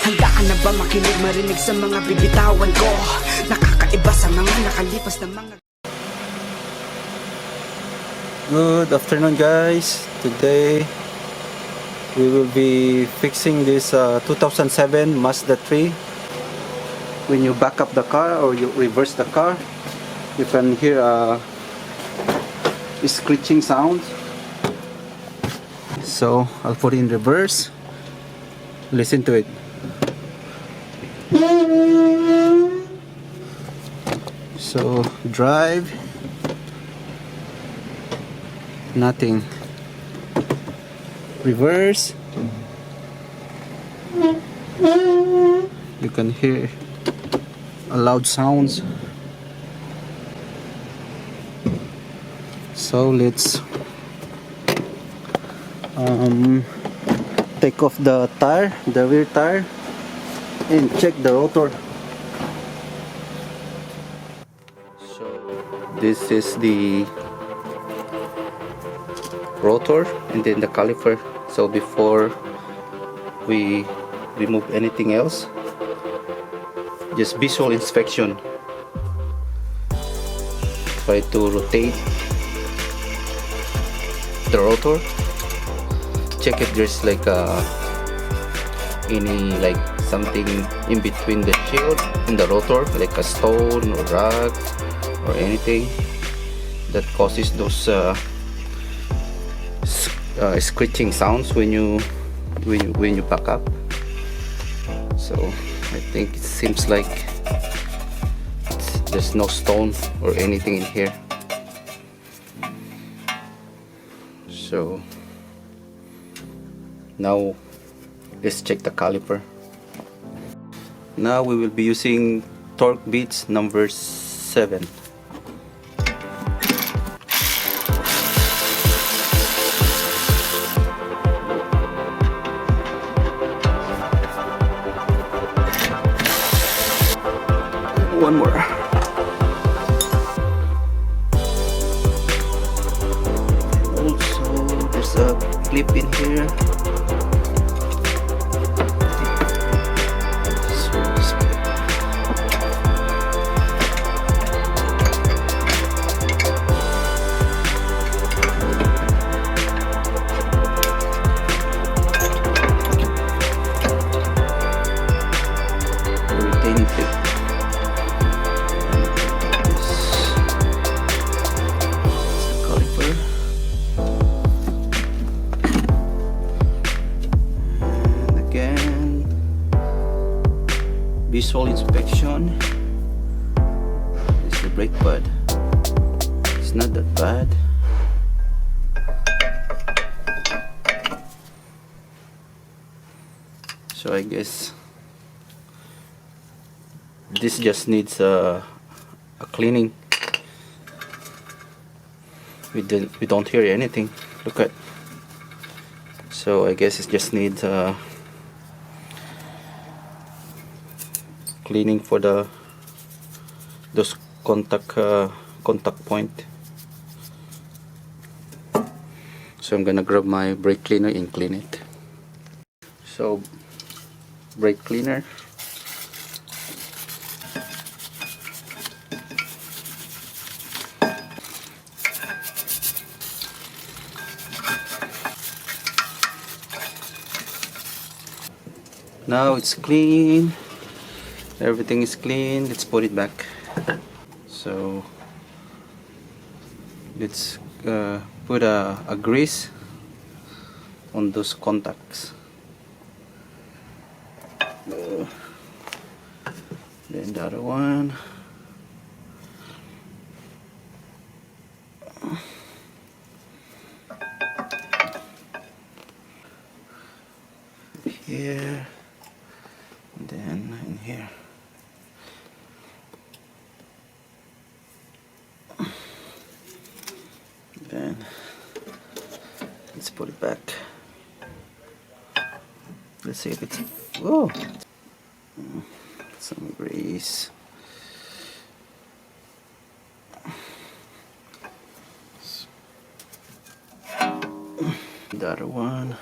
Handa ka na ba makinig, marinig sa mga bibitawan ko? Nakakaiba sa mga nakalipas na mga... Good afternoon guys. Today we will be fixing this 2007 Mazda 3. When you back up the car or you reverse the car, you can hear a screeching sound. So I'll put it in reverse. Listen to it. So drive. Nothing. Reverse. You can hear a loud sounds. So let's take off the tire, the rear tire, and check the rotor. So this is the rotor and then the caliper. So before we remove anything else, just visual inspection. Try to rotate the rotor, check if there's like any like something in between the shield and the rotor, like a stone or rag or anything that causes those screeching sounds when you back up. So I think it seems like there's no stone or anything in here. So now let's check the caliper. Now we will be using torque beads number 7. One more. Also, there's a clip in here. Retaining clip. Visual inspection. This is the brake pad. It's not that bad. So I guess this just needs a cleaning. We don't hear anything. Look at. So I guess it just needs cleaning for those contact point. So I'm gonna grab my brake cleaner and clean it. So brake cleaner. Now it's clean. Everything is clean. Let's put it back. So let's put a grease on those contacts. Then the other one. Here. And then in here. Then let's put it back. Let's see if it's, whoa, some grease. The other one.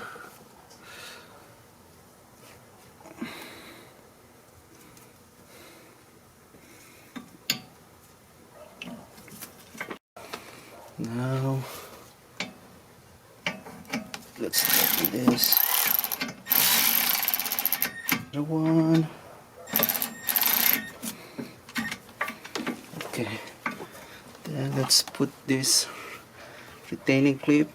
Now let's start with this. Another one. Okay. Then let's put this retaining clip.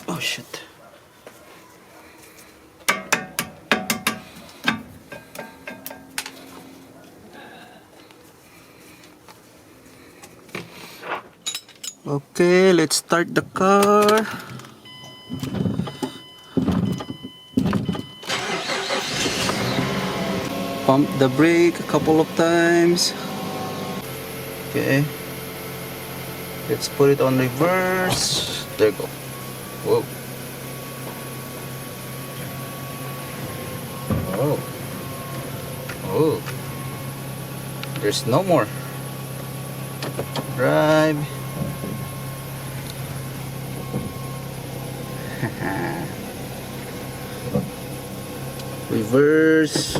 Oh shit. Okay, let's start the car. Pump the brake a couple of times. Okay. Let's put it on reverse. There you go. Whoa. Oh. Oh. There's no more. Drive. Reverse.